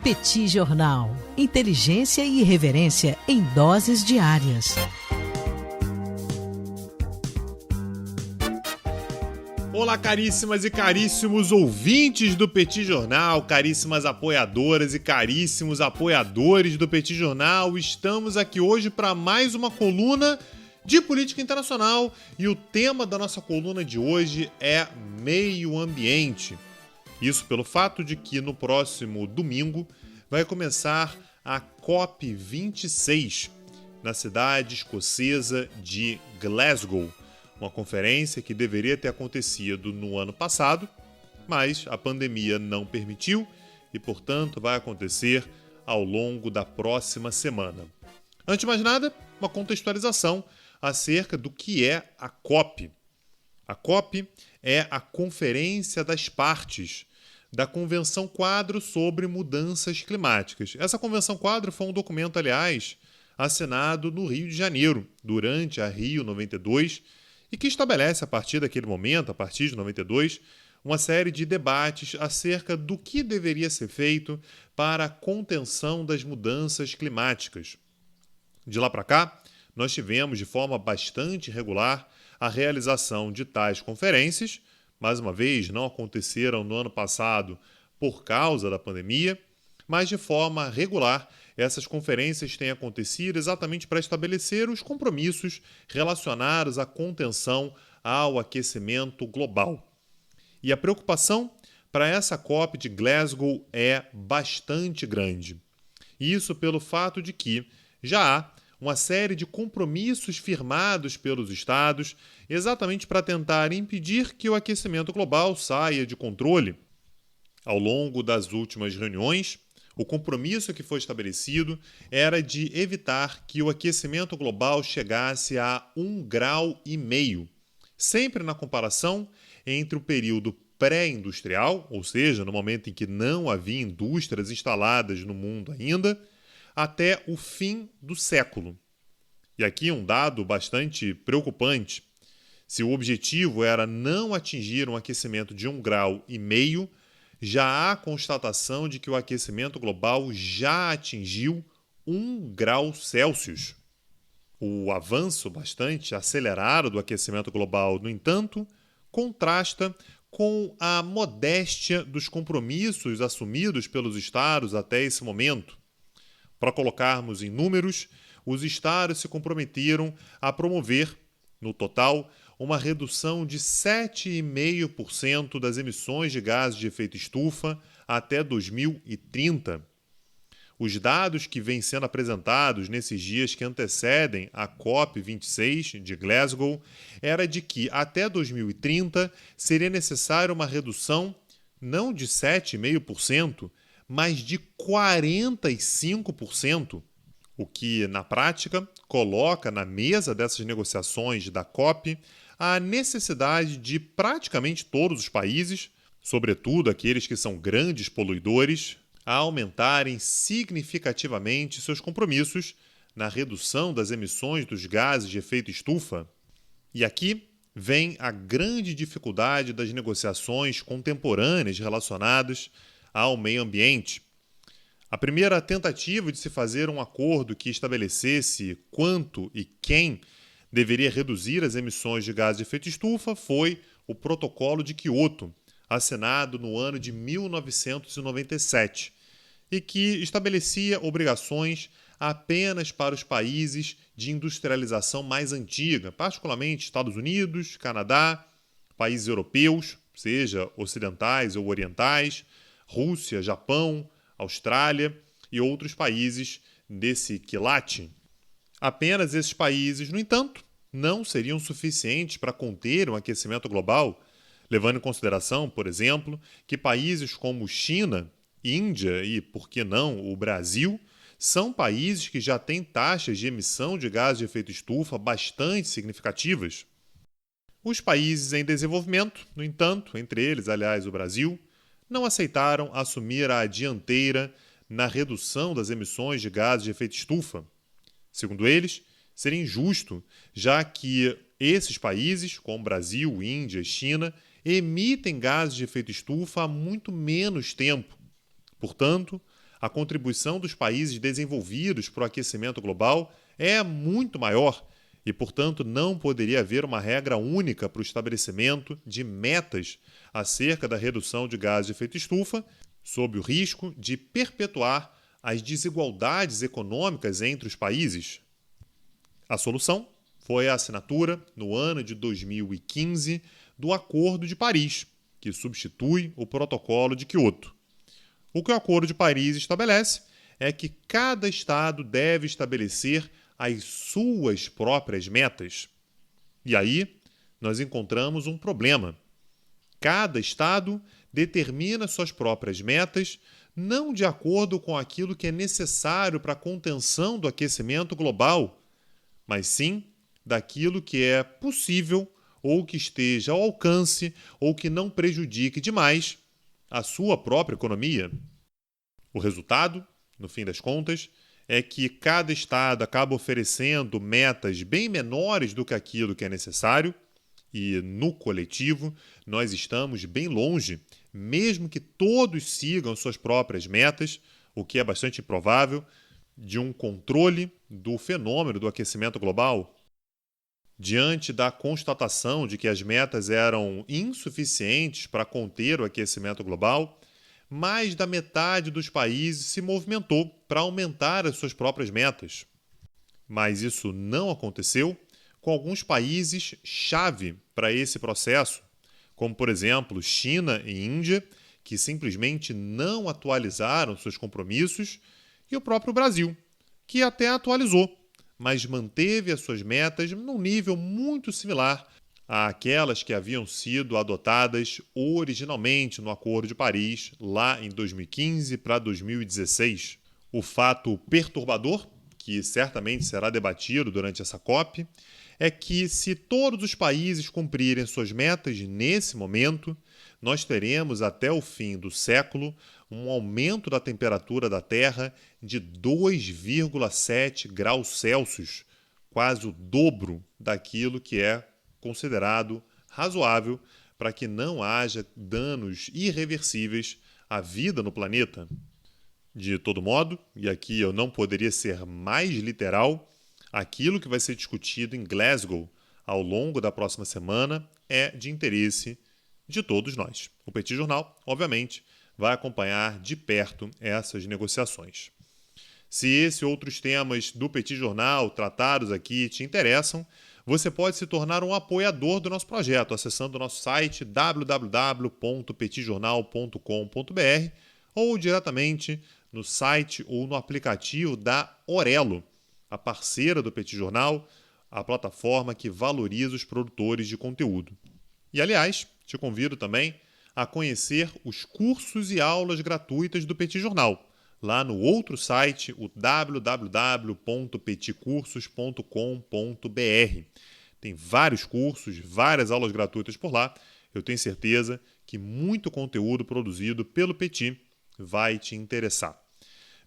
Petit Jornal. Inteligência e irreverência em doses diárias. Olá, caríssimas e caríssimos ouvintes do Petit Jornal, caríssimas apoiadoras e caríssimos apoiadores do Petit Jornal. Estamos aqui hoje para mais uma coluna de política internacional e o tema da nossa coluna de hoje é meio ambiente. Isso pelo fato de que no próximo domingo vai começar a COP26 na cidade escocesa de Glasgow. Uma conferência que deveria ter acontecido no ano passado, mas a pandemia não permitiu e, portanto, vai acontecer ao longo da próxima semana. Antes de mais nada, uma contextualização acerca do que é a COP. A COP é a Conferência das Partes da Convenção Quadro sobre Mudanças Climáticas. Essa Convenção Quadro foi um documento, aliás, assinado no Rio de Janeiro, durante a Rio 92, e que estabelece, a partir daquele momento, a partir de 92, uma série de debates acerca do que deveria ser feito para a contenção das mudanças climáticas. De lá para cá, nós tivemos, de forma bastante regular, a realização de tais conferências. Mais uma vez, não aconteceram no ano passado por causa da pandemia, mas de forma regular, essas conferências têm acontecido exatamente para estabelecer os compromissos relacionados à contenção ao aquecimento global. E a preocupação para essa COP de Glasgow é bastante grande. Isso pelo fato de que já há uma série de compromissos firmados pelos estados exatamente para tentar impedir que o aquecimento global saia de controle. Ao longo das últimas reuniões, o compromisso que foi estabelecido era de evitar que o aquecimento global chegasse a 1,5 grau, sempre na comparação entre o período pré-industrial, ou seja, no momento em que não havia indústrias instaladas no mundo ainda, até o fim do século. E aqui um dado bastante preocupante. Se o objetivo era não atingir um aquecimento de 1,5 grau, já há constatação de que o aquecimento global já atingiu 1 grau Celsius. O avanço bastante acelerado do aquecimento global, no entanto, contrasta com a modéstia dos compromissos assumidos pelos estados até esse momento. Para colocarmos em números, os estados se comprometeram a promover, no total, uma redução de 7,5% das emissões de gases de efeito estufa até 2030. Os dados que vêm sendo apresentados nesses dias que antecedem a COP26 de Glasgow era de que até 2030 seria necessária uma redução não de 7,5%, mas de 45%, o que, na prática, coloca na mesa dessas negociações da COP a necessidade de praticamente todos os países, sobretudo aqueles que são grandes poluidores, a aumentarem significativamente seus compromissos na redução das emissões dos gases de efeito estufa. E aqui vem a grande dificuldade das negociações contemporâneas relacionadas ao meio ambiente. A primeira tentativa de se fazer um acordo que estabelecesse quanto e quem deveria reduzir as emissões de gases de efeito estufa foi o Protocolo de Quioto, assinado no ano de 1997, e que estabelecia obrigações apenas para os países de industrialização mais antiga, particularmente Estados Unidos, Canadá, países europeus, seja ocidentais ou orientais, Rússia, Japão, Austrália e outros países desse quilate. Apenas esses países, no entanto, não seriam suficientes para conter o aquecimento global, levando em consideração, por exemplo, que países como China, Índia e, por que não, o Brasil, são países que já têm taxas de emissão de gases de efeito estufa bastante significativas. Os países em desenvolvimento, no entanto, entre eles, aliás, o Brasil, não aceitaram assumir a dianteira na redução das emissões de gases de efeito estufa. Segundo eles, seria injusto, já que esses países, como Brasil, Índia e China, emitem gases de efeito estufa há muito menos tempo. Portanto, a contribuição dos países desenvolvidos para o aquecimento global é muito maior e, portanto, não poderia haver uma regra única para o estabelecimento de metas acerca da redução de gases de efeito estufa, sob o risco de perpetuar as desigualdades econômicas entre os países. A solução foi a assinatura, no ano de 2015, do Acordo de Paris, que substitui o Protocolo de Quioto. O que o Acordo de Paris estabelece é que cada Estado deve estabelecer as suas próprias metas. E aí, nós encontramos um problema. Cada Estado determina suas próprias metas, não de acordo com aquilo que é necessário para a contenção do aquecimento global, mas sim daquilo que é possível ou que esteja ao alcance ou que não prejudique demais a sua própria economia. O resultado, no fim das contas, é que cada estado acaba oferecendo metas bem menores do que aquilo que é necessário e, no coletivo, nós estamos bem longe, mesmo que todos sigam suas próprias metas, o que é bastante improvável, de um controle do fenômeno do aquecimento global. Diante da constatação de que as metas eram insuficientes para conter o aquecimento global, mais da metade dos países se movimentou para aumentar as suas próprias metas. Mas isso não aconteceu com alguns países-chave para esse processo, como, por exemplo, China e Índia, que simplesmente não atualizaram seus compromissos, e o próprio Brasil, que até atualizou, mas manteve as suas metas num nível muito similar àquelas que haviam sido adotadas originalmente no Acordo de Paris, lá em 2015 para 2016. O fato perturbador, que certamente será debatido durante essa COP, é que se todos os países cumprirem suas metas nesse momento, nós teremos até o fim do século um aumento da temperatura da Terra de 2,7 graus Celsius, quase o dobro daquilo que é considerado razoável para que não haja danos irreversíveis à vida no planeta. De todo modo, e aqui eu não poderia ser mais literal, aquilo que vai ser discutido em Glasgow ao longo da próxima semana é de interesse de todos nós. O Petit Jornal, obviamente, vai acompanhar de perto essas negociações. Se esse e outros temas do Petit Jornal tratados aqui te interessam, você pode se tornar um apoiador do nosso projeto acessando o nosso site www.petitjornal.com.br ou diretamente no site ou no aplicativo da Orelo, a parceira do Petit Jornal, a plataforma que valoriza os produtores de conteúdo. E, aliás, te convido também a conhecer os cursos e aulas gratuitas do Petit Jornal, lá no outro site, o www.petitcursos.com.br. Tem vários cursos, várias aulas gratuitas por lá. Eu tenho certeza que muito conteúdo produzido pelo Petit vai te interessar.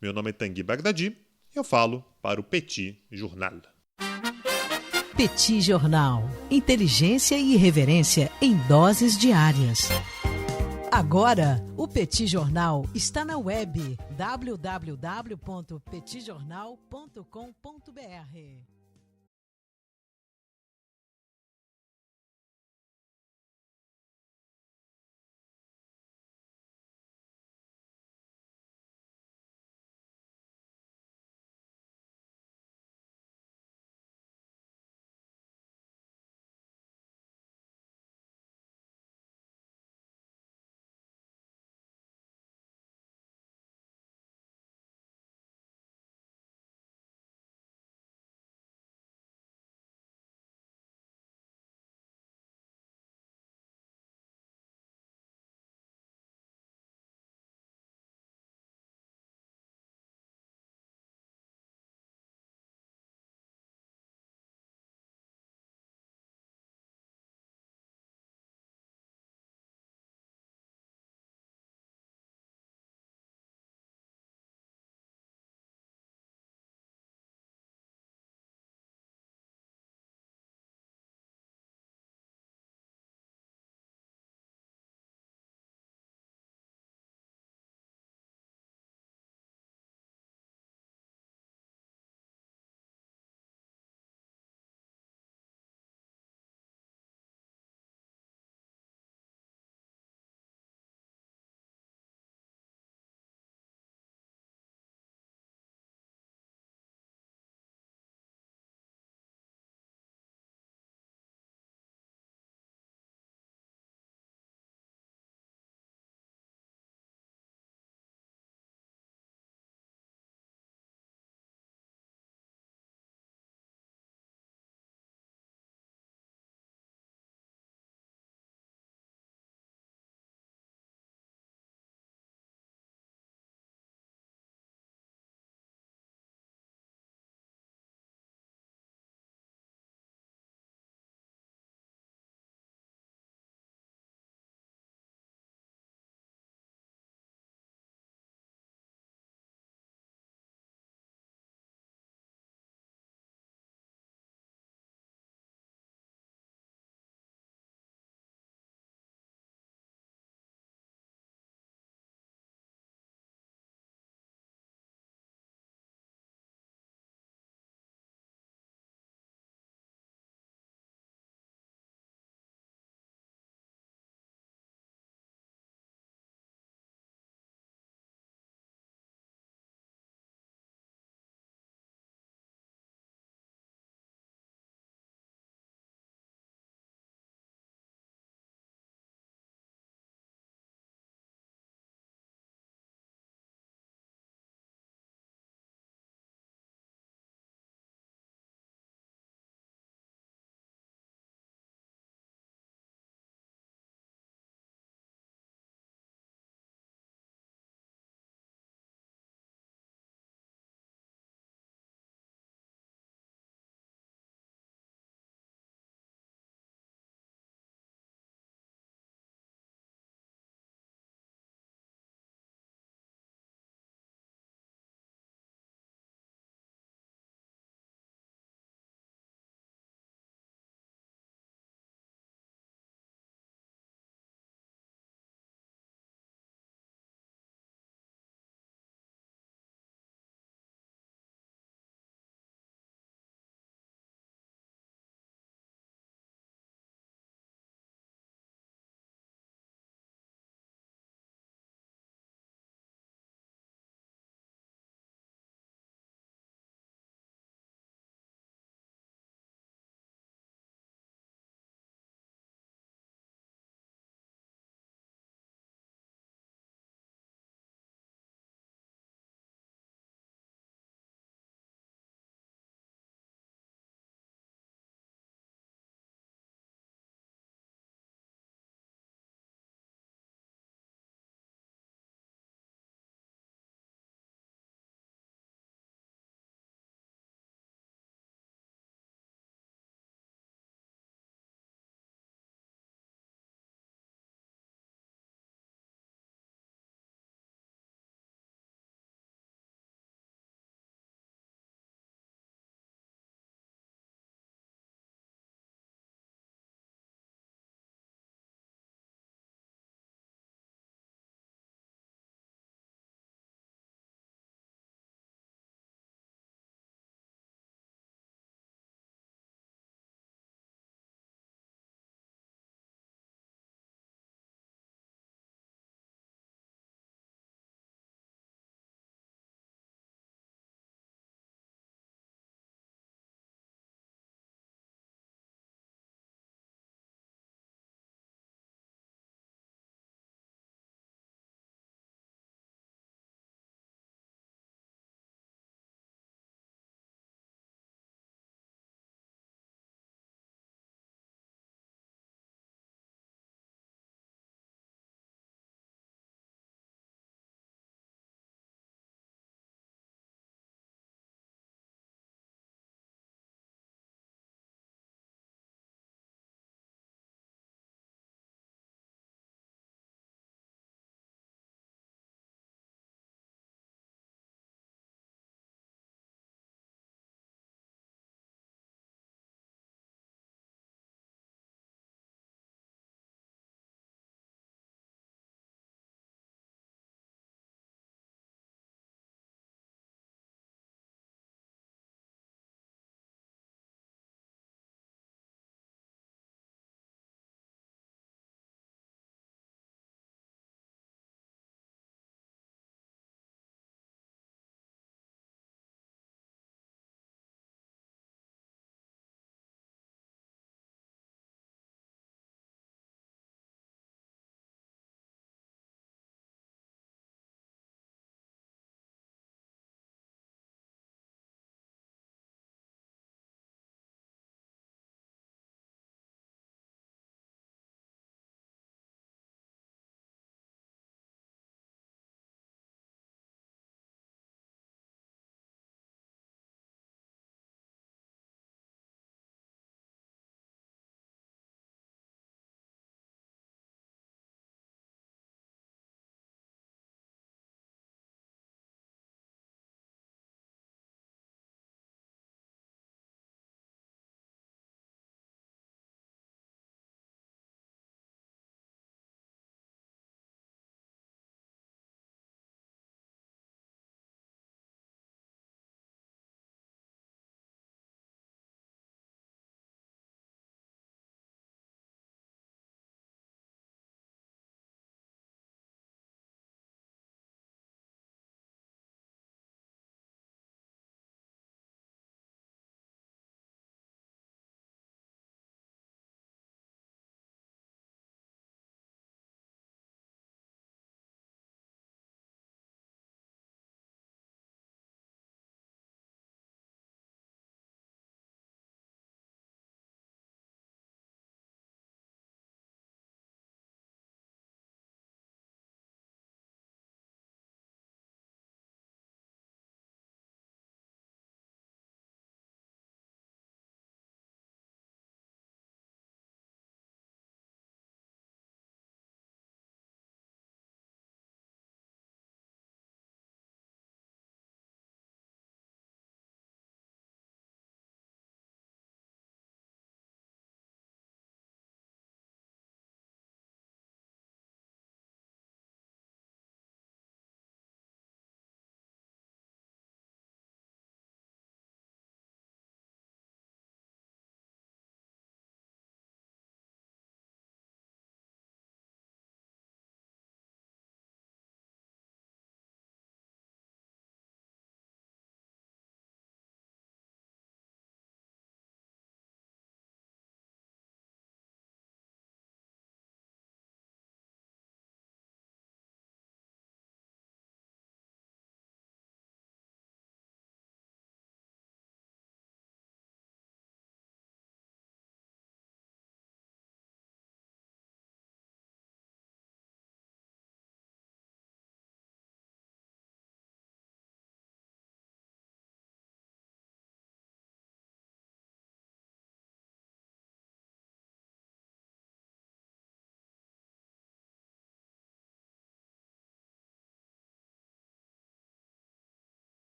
Meu nome é Tanguy Bagdadi e eu falo para o Petit Jornal. Petit Jornal. Inteligência e irreverência em doses diárias. Agora, o Petit Jornal está na web www.petitjornal.com.br.